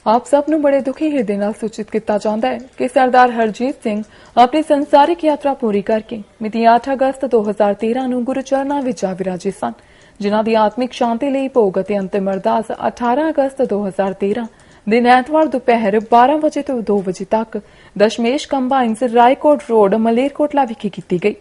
आप सब ਨੂੰ बड़े दुखी ਹਿਰਦੇ ਨਾਲ सूचित किया जाता है कि सरदार हरजीत सिंह अपनी संसारिक यात्रा पूरी करके मिति 8 अगस्त 2013 ਨੂੰ गुरु चरणों में जा विराजे सन, जिन्हां दी आत्मिक शांति ਲਈ भोग ਅਤੇ अंतिम अरदास 18 अगस्त 2013 दिन ऐतवार दोपहर 12 बजे तो 2 बजे तक दशमेश कंबाइंस रायकोट रोड मलेरकोटला विखे की गई।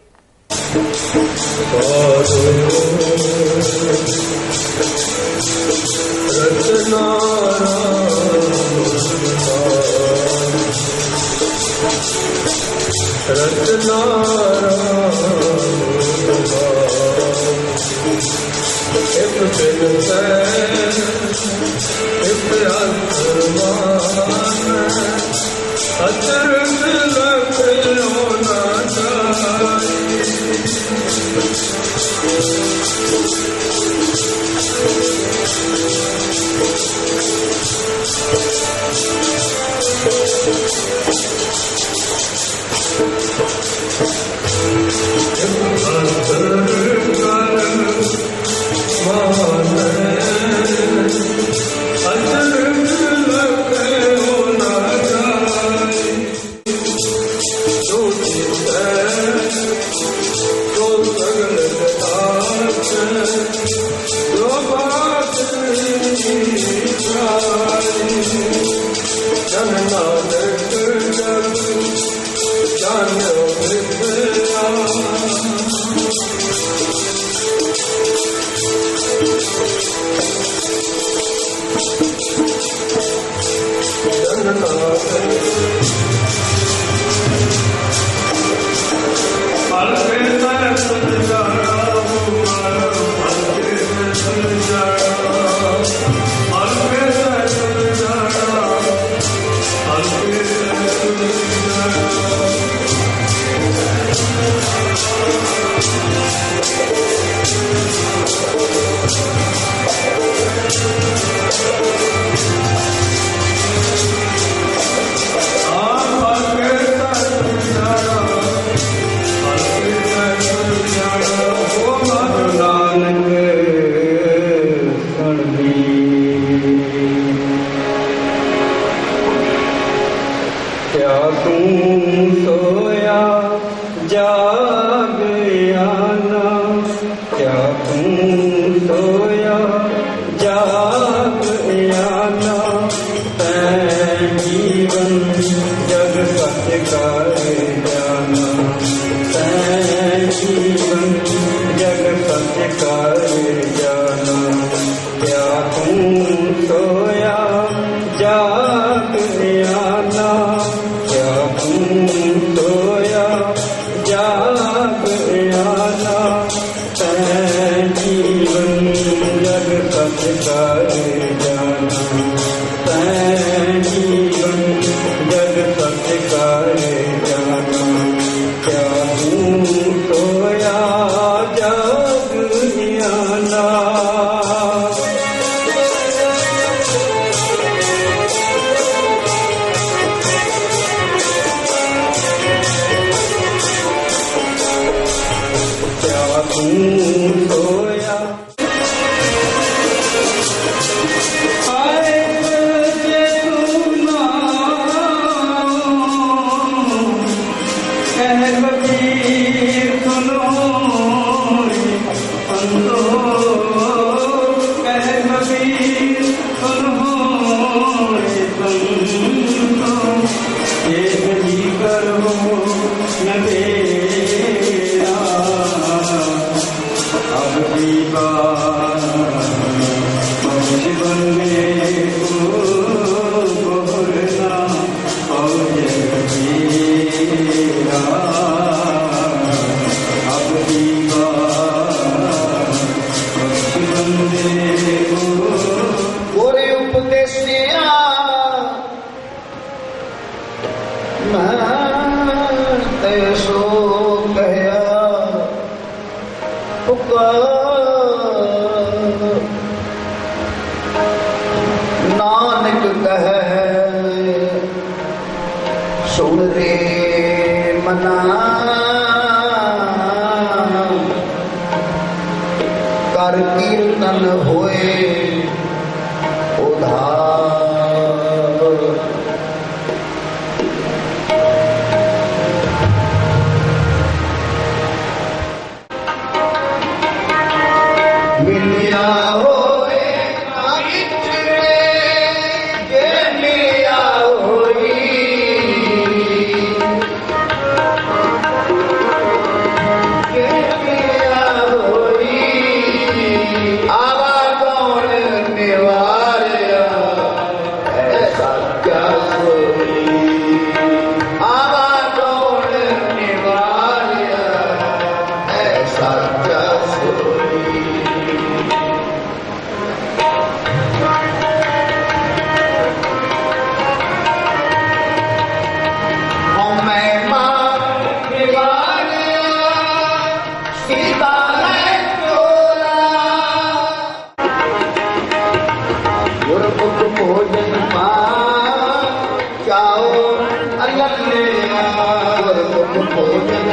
नानक कहे सुन रे मना कर कीर्तन होए उधार सच्चा सोई आवा डोल निवारिया है सच्चा सोई। मैं मां निवारिया सीता है चोला गुरमुख भोजन जाओ अलग ले गुरमुख भोजन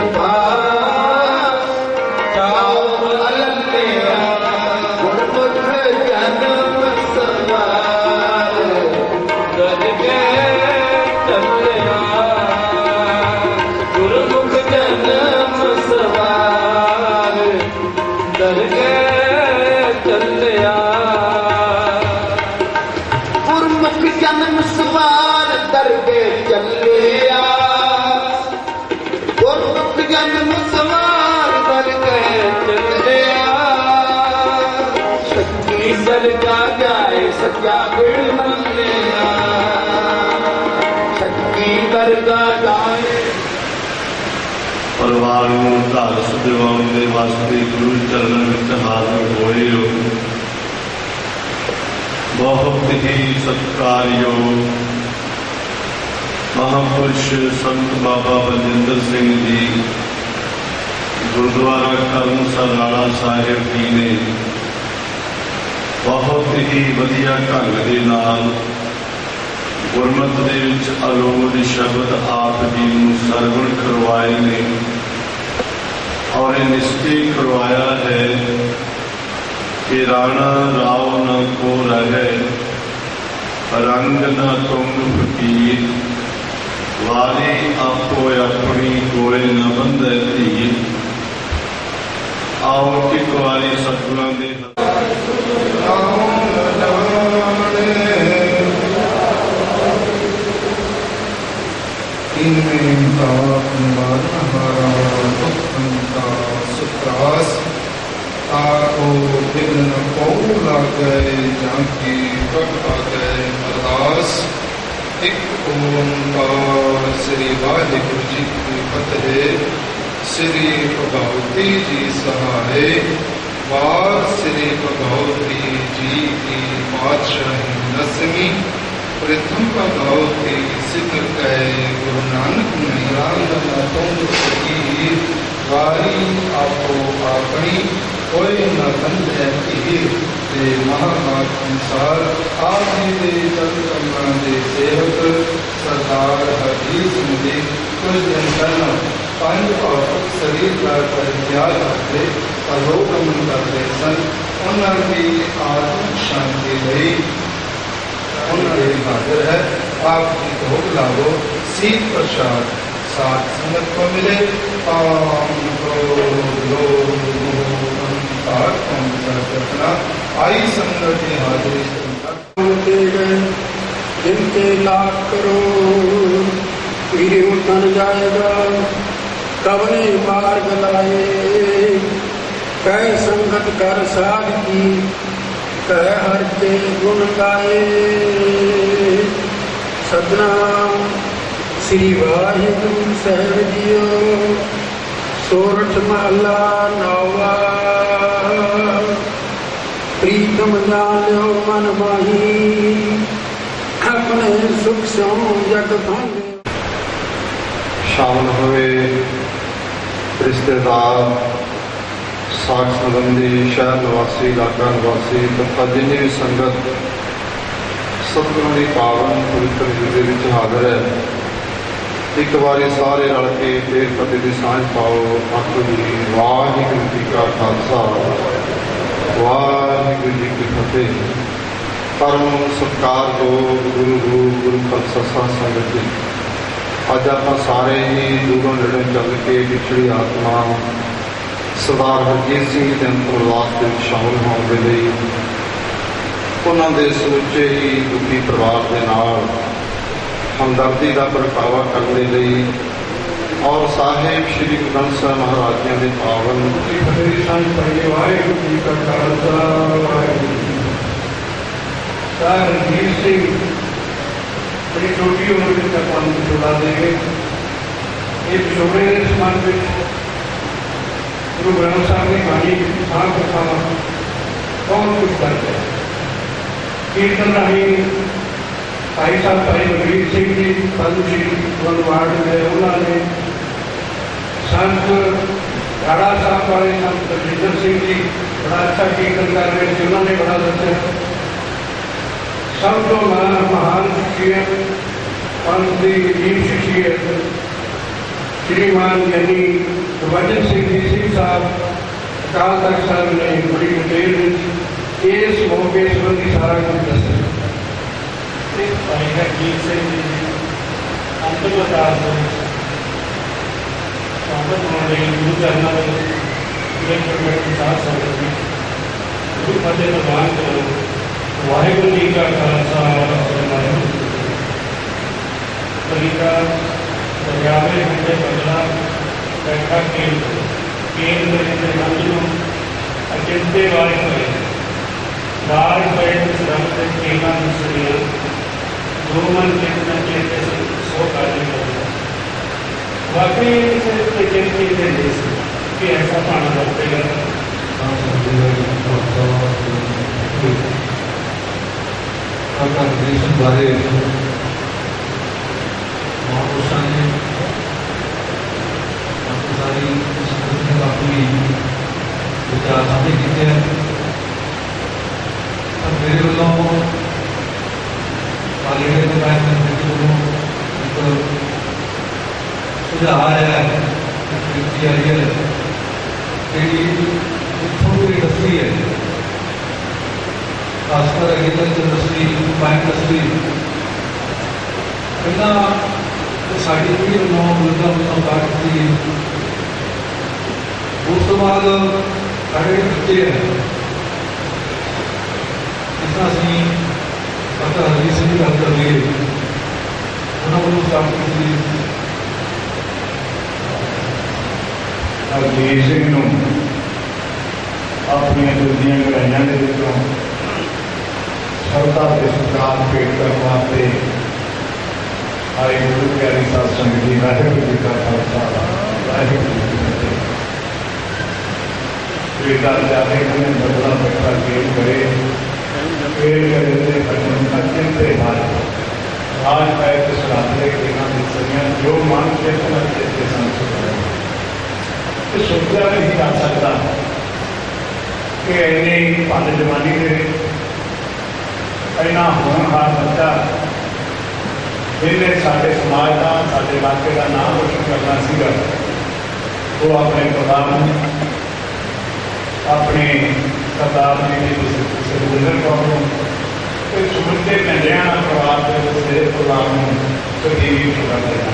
जाओ अलग ले गुरमुख जन्म सवार गज के चलिया गुरमुख जन्म सवार गज के चलिया गुरमुख जन्म सवार दरगे चलिया गुरमुख जन्म सवार दरगे चलिया सच्ची दरगा जाए सच्चा गुण लिया सच्ची दरगा जाए। परिवार ਨੂੰ ਧਾਰਸ ਦਿਵਾਉਣ ਦੇ ਵਾਸਤੇ ਗੁਰੂ ਚਰਨਾਂ ਵਿੱਚ ਹਾਜ਼ਰ ਹੋਏ ਹੋ। ਬਹੁਤ ਹੀ ਸਤਿਕਾਰਯੋਗ ਮਹਾਂਪੁਰਸ਼ ਸੰਤ ਬਾਬਾ ਬਲਜਿੰਦਰ ਸਿੰਘ ਜੀ ਗੁਰਦੁਆਰਾ ਕਰਮਸਰ ਰਾਣਾ ਸਾਹਿਬ ਜੀ ਨੇ ਬਹੁਤ ਹੀ ਵਧੀਆ ਢੰਗ ਦੇ ਨਾਲ ਗੁਰਮਤਿ ਦੇ ਵਿੱਚ ਅਲੋੜ ਸ਼ਬਦ ਆਪ ਜੀ ਨੂੰ ਸਰਵਣ ਕਰਵਾਏ ਨੇ ਔਰ ਇਹ ਨਿਸ਼ਚੈ ਕਰਵਾਇਆ ਹੈ कि राणा राव न को रहे रंग न तुम फकीर वारी आपो अपनी कोय न बंधे धीर। आओ एक वारी सतगुरां दे आको बिन पौ लागे जाकी कट आगे अरदास। एक ओंकार श्री वाहिगुरु जी की फतेह। श्री भगवती जी सहाय वार श्री भगवती जी की पातशाही दसवीं प्रथम भगवती सिद्ध कहे गुरु नानक मेहरा तुम की वारी आपो अपनी कोई न बंधे धीर। महाभारत अनुसार आप जी के चरण कमलों के सेवक सरदार हरजीत सिंह जी कुछ दिन पहला पंज पापक शरीर का परित्याग करते अलोकगमन करते सन। उन्होंने आत्मिक शांति ਲਈ उन्होंने हाजिर है। आपकी भोग लागो सीत प्रसाद सात संगत को मिले आई संगत की हाजिरी जिनके लाख करो पीरे उतन जाएगा कवने मार्ग लाए। कह संगत कर साध की कह हर के गुण गाए। सतनाम श्री वाहिगुरु साहिब जियो। सोरठ महला नौवा प्रीतम जानो मन माही अपने सुख सो जग भांगे। शामिल हुए रिश्तेदार साख संबंधी शहर निवासी इलाका निवासी तथा जिन्हें भी संगत सतगुरां दी पावन पवित्र जिंदगी विच हाजिर है। एक बारी सारे रल के फिर फतेह दी सांझ पाओ। आखो जी वाहिगुरू जी का खालसा वाहिगुरू जी की फतेह। परम सत्कार दो गुरु रूप गुरु खालसा संगत जी। अज आप सारे ही दूरों नेड़ों चल के पिछड़ी आत्मा सरदार हरजीत सिंह के अंतिम अरदास में शामिल होने के लिए उन्होंने समूचे ही दुखी परिवार के नाल हमदर्दी का प्रगटावा करने लिए और साहेब श्री गुरु ग्रंथ साहिब महाराज जी के पावन वाहिगुरू जी का खालसा वाहिगुरू जी। हरजीत सिंह बड़ी छोटी उम्र में ਆਪਾਂ ਨੂੰ ਵਿਛੋੜਾ ਦੇ ਗਏ। ਇਹ ਵਿਛੋੜੇ ਦੇ ਸੰਬੰਧ ਵਿੱਚ ਗੁਰੂ ਗ੍ਰੰਥ ਸਾਹਿਬ ਦੀ ਬਾਣੀ ਸਾਂਝ ਕਥਾਵਾਂ ਬਹੁਤ ਕੁਝ ਕਰਦੇ हैं। कीर्तन राही भाई साहब भाई बलवीर सिंह जी पद्म श्री अवार्ड मिले उन्होंने संत राणा साहब वाले संत बलजिंदर सिंह जी बड़ा अच्छा कीर्तन कर रहे थे, उन्होंने बड़ा दसा। सब तो महान शख्सियत पंथ की अजीब शख्सियत श्रीमान यानी गुरबचन सिंह जी सिंह साहब अकाल तख्त साहब ने बड़ी डिटेल इस मौके संबंधी सारा कुछ दसा। भाई हरजीत सिंह जी अंतिम अरदास स्वागत होने गुरु चरणों में साथ संगत में गुरु फतेह प्रदान करो। वाहिगुरू जी का खालसा वाहिगुरू तरीका दरियावे हंडे बदला बैठा केंद्र मंजिलों अचिंते वाले करे बार बैठ शब्द केना सुनिया दो मन चेतना चेते सो कार्य करेगा। वाकई से चेतनी के देश कि ऐसा पाना लगेगा बारे महापुरुषों ने सारी संस्कृति काफी विचार साझे किए हैं। मेरे वालों पार्लियामेंट में मैं एक सुझाव आया है कि इतों की इंडस्ट्री है खासकर एग्रीकल्चर इंडस्ट्री पाइन इंडस्ट्री पहला साड़ी पीढ़ी वालों मुल्कों में काट की उस तो बाद साढ़े बच्चे हैं जिसना सी पता हरजीत सिंह की गल कर लिए उन्होंने स्टार्ट की हरजीत सिंह अपन दुनिया गराइया के विचों श्रद्धा के सत्कार भेंट करने वास्ते आए गुरु प्यारी साध संगत जी वाहिगुरू जी का खालसा वाहिगुरू जी की फतेह। बेटा जाने के बदला बैठा गेम करे पेड़ करे बचन अत्यंत आज पैर के सराहले के नाम सरिया जो मन चेतना चेते संस्कृत सोचा नहीं जा सकता कि इन्नी भंड जवानी के इन्ना होनहार बच्चा जिन्हें साढ़े समाज का साढ़े इलाके का नाम रोशन करना सीगा वो अपने परिवार अपने सरदार जी की सुखविंदर कौर समझते हरियाणा परिवार के परिवार को सजीवी कर देना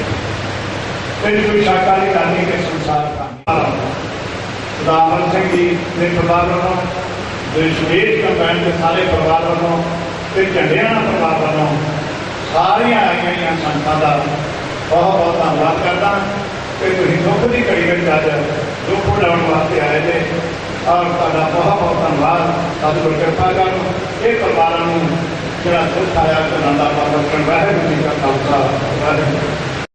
फिर कोई शाकाहारी गांधी के संसार का रामन सिंह जी के परिवार वालों सुरेश कंबाइन के सारे परिवार वालों फिर झंडियाना परिवार वालों सारिया आई हुई संस्था का बहुत बहुत धन्यवाद करता कि तुम दुख की घड़ी में अज दुख उड़ाने वास्ते आए थे और बहुत बहुत धन्यवाद सतगुर कृपा कर ये परिवारों जो दुख आया तो नंदा पार वाहिगुरू जी का खालसा वाहिगुरू।